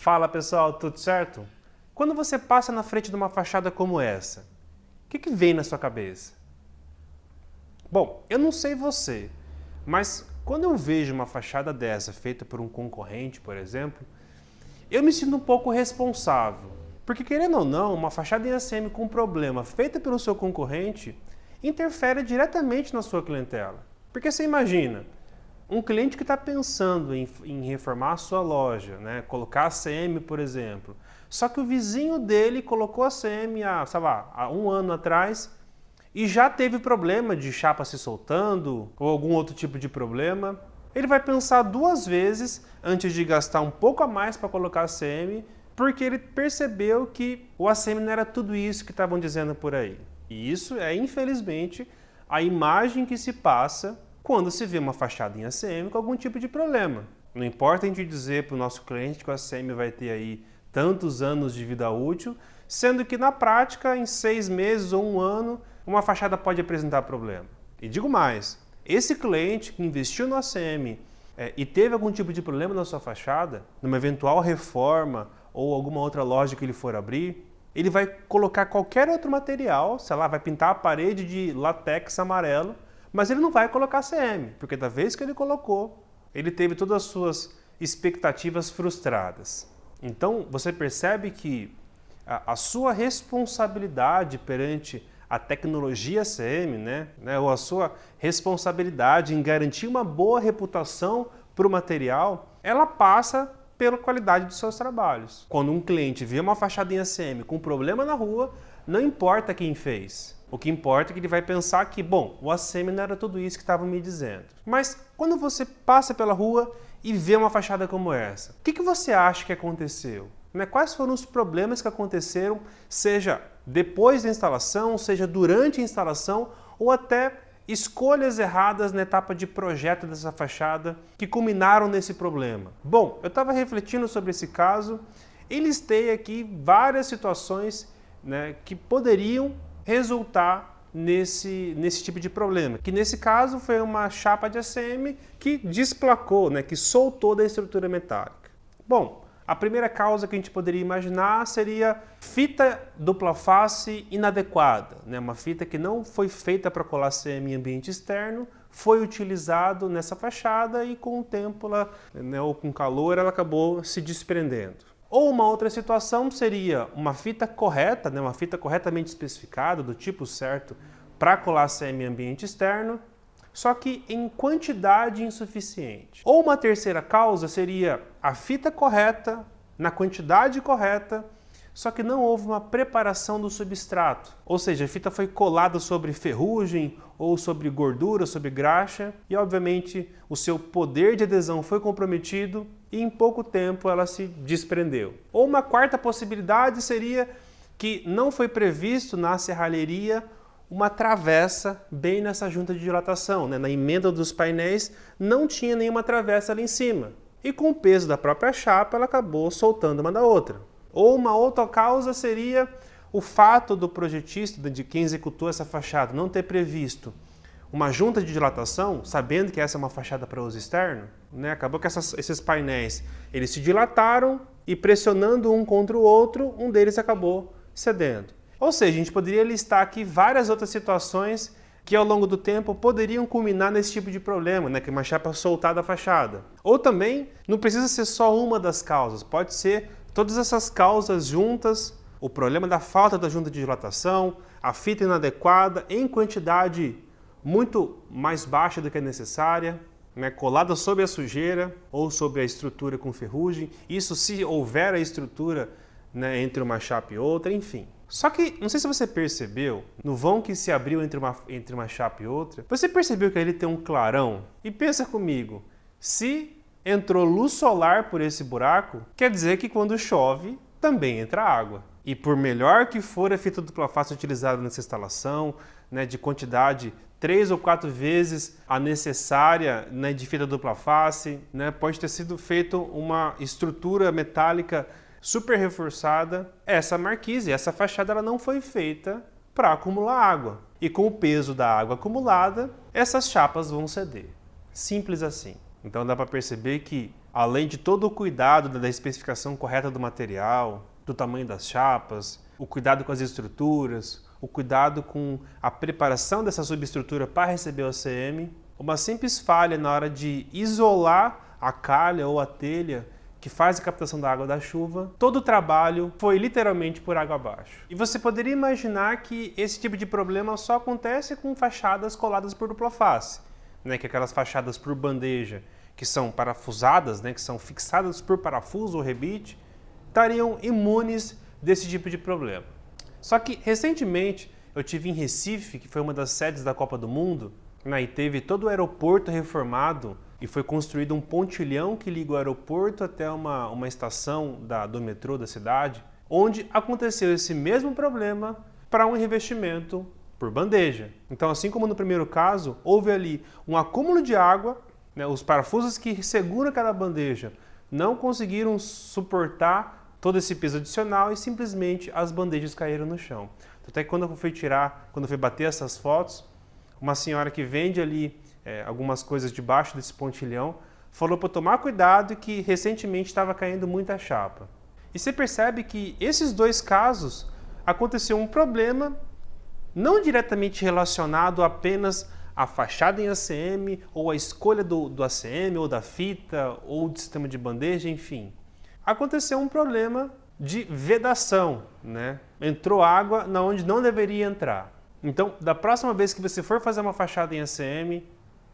Fala pessoal, tudo certo? Quando você passa na frente de uma fachada como essa, o que vem na sua cabeça? Bom, eu não sei você, mas quando eu vejo uma fachada dessa feita por um concorrente, por exemplo, eu me sinto um pouco responsável. Porque querendo ou não, uma fachada em ACM com problema feita pelo seu concorrente interfere diretamente na sua clientela. Porque você imagina, um cliente que está pensando em reformar a sua loja, né, colocar ACM, por exemplo, só que o vizinho dele colocou ACM há um ano atrás e já teve problema de chapa se soltando ou algum outro tipo de problema, ele vai pensar duas vezes antes de gastar um pouco a mais para colocar ACM, porque ele percebeu que o ACM não era tudo isso que estavam dizendo por aí. E isso é, infelizmente, a imagem que se passa quando se vê uma fachada em ACM com algum tipo de problema. Não importa a gente dizer para o nosso cliente que o ACM vai ter aí tantos anos de vida útil, sendo que na prática, em 6 meses ou um ano, uma fachada pode apresentar problema. E digo mais, esse cliente que investiu no ACM e teve algum tipo de problema na sua fachada, numa eventual reforma ou alguma outra loja que ele for abrir, ele vai colocar qualquer outro material, sei lá, vai pintar a parede de látex amarelo, mas ele não vai colocar ACM, porque da vez que ele colocou, ele teve todas as suas expectativas frustradas. Então, você percebe que a sua responsabilidade perante a tecnologia ACM, ou a sua responsabilidade em garantir uma boa reputação para o material, ela passa pela qualidade dos seus trabalhos. Quando um cliente vê uma fachada em ACM com problema na rua, não importa quem fez. O que importa é que ele vai pensar que, bom, o ACM não era tudo isso que estavam me dizendo. Mas quando você passa pela rua e vê uma fachada como essa, o que você acha que aconteceu? Quais foram os problemas que aconteceram, seja depois da instalação, seja durante a instalação, ou até escolhas erradas na etapa de projeto dessa fachada que culminaram nesse problema? Bom, eu estava refletindo sobre esse caso e listei aqui várias situações que poderiam resultar nesse tipo de problema, que nesse caso foi uma chapa de ACM que desplacou, que soltou da estrutura metálica. Bom, a primeira causa que a gente poderia imaginar seria fita dupla face inadequada, uma fita que não foi feita para colar ACM em ambiente externo, foi utilizado nessa fachada e com o tempo, ou com calor, ela acabou se desprendendo. Ou uma outra situação seria uma fita correta, uma fita corretamente especificada, do tipo certo, para colar ACM em ambiente externo, só que em quantidade insuficiente. Ou uma terceira causa seria a fita correta, na quantidade correta, só que não houve uma preparação do substrato. Ou seja, a fita foi colada sobre ferrugem ou sobre gordura, sobre graxa, e obviamente o seu poder de adesão foi comprometido e em pouco tempo ela se desprendeu. Ou uma quarta possibilidade seria que não foi previsto na serralheria uma travessa bem nessa junta de dilatação. Na emenda dos painéis não tinha nenhuma travessa ali em cima. E com o peso da própria chapa ela acabou soltando uma da outra. Ou uma outra causa seria o fato do projetista, de quem executou essa fachada, não ter previsto uma junta de dilatação, sabendo que essa é uma fachada para uso externo, acabou que esses painéis eles se dilataram e pressionando um contra o outro, um deles acabou cedendo. Ou seja, a gente poderia listar aqui várias outras situações que ao longo do tempo poderiam culminar nesse tipo de problema, que é uma chapa soltar da fachada. Ou também, não precisa ser só uma das causas, pode ser todas essas causas juntas, o problema da falta da junta de dilatação, a fita inadequada em quantidade muito mais baixa do que é necessária, colada sobre a sujeira ou sobre a estrutura com ferrugem, isso se houver a estrutura entre uma chapa e outra, enfim. Só que, não sei se você percebeu, no vão que se abriu entre uma chapa e outra, você percebeu que ele tem um clarão? E pensa comigo, se entrou luz solar por esse buraco, quer dizer que quando chove, também entra água. E por melhor que for a fita dupla face utilizada nessa instalação, de quantidade 3 ou 4 vezes a necessária de fita dupla face, pode ter sido feita uma estrutura metálica super reforçada, essa marquise, essa fachada ela não foi feita para acumular água. E com o peso da água acumulada, essas chapas vão ceder. Simples assim. Então dá para perceber que além de todo o cuidado da especificação correta do material, do tamanho das chapas, o cuidado com as estruturas, o cuidado com a preparação dessa subestrutura para receber o ACM, uma simples falha na hora de isolar a calha ou a telha que faz a captação da água da chuva, todo o trabalho foi literalmente por água abaixo. E você poderia imaginar que esse tipo de problema só acontece com fachadas coladas por dupla face, né, que é aquelas fachadas por bandeja, que são parafusadas, né, que são fixadas por parafuso ou rebite, estariam imunes desse tipo de problema. Só que, recentemente, eu estive em Recife, que foi uma das sedes da Copa do Mundo, né, e teve todo o aeroporto reformado e foi construído um pontilhão que liga o aeroporto até uma estação do metrô da cidade, onde aconteceu esse mesmo problema para um revestimento por bandeja. Então, assim como no primeiro caso, houve ali um acúmulo de água, né, os parafusos que seguram aquela bandeja não conseguiram suportar todo esse peso adicional e simplesmente as bandejas caíram no chão. Até que quando eu fui bater essas fotos, uma senhora que vende ali algumas coisas debaixo desse pontilhão falou para eu tomar cuidado e que recentemente estava caindo muita chapa. E você percebe que esses dois casos aconteceu um problema não diretamente relacionado apenas à fachada em ACM ou à escolha do ACM ou da fita ou do sistema de bandeja, enfim. Aconteceu um problema de vedação, né? Entrou água na onde não deveria entrar. Então, da próxima vez que você for fazer uma fachada em ACM,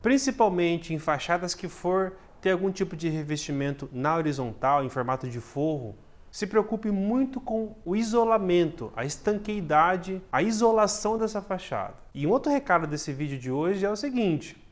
principalmente em fachadas que for ter algum tipo de revestimento na horizontal, em formato de forro, se preocupe muito com o isolamento, a estanqueidade, a isolação dessa fachada. E um outro recado desse vídeo de hoje é o seguinte: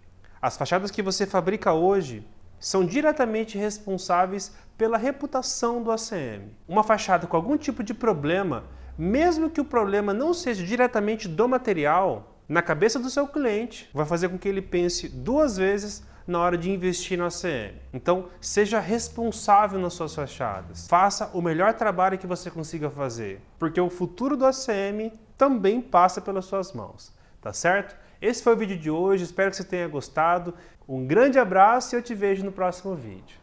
as fachadas que você fabrica hoje são diretamente responsáveis pela reputação do ACM. Uma fachada com algum tipo de problema, mesmo que o problema não seja diretamente do material, na cabeça do seu cliente, vai fazer com que ele pense duas vezes na hora de investir no ACM. Então, seja responsável nas suas fachadas. Faça o melhor trabalho que você consiga fazer, porque o futuro do ACM também passa pelas suas mãos, tá certo? Esse foi o vídeo de hoje, espero que você tenha gostado. Um grande abraço e eu te vejo no próximo vídeo.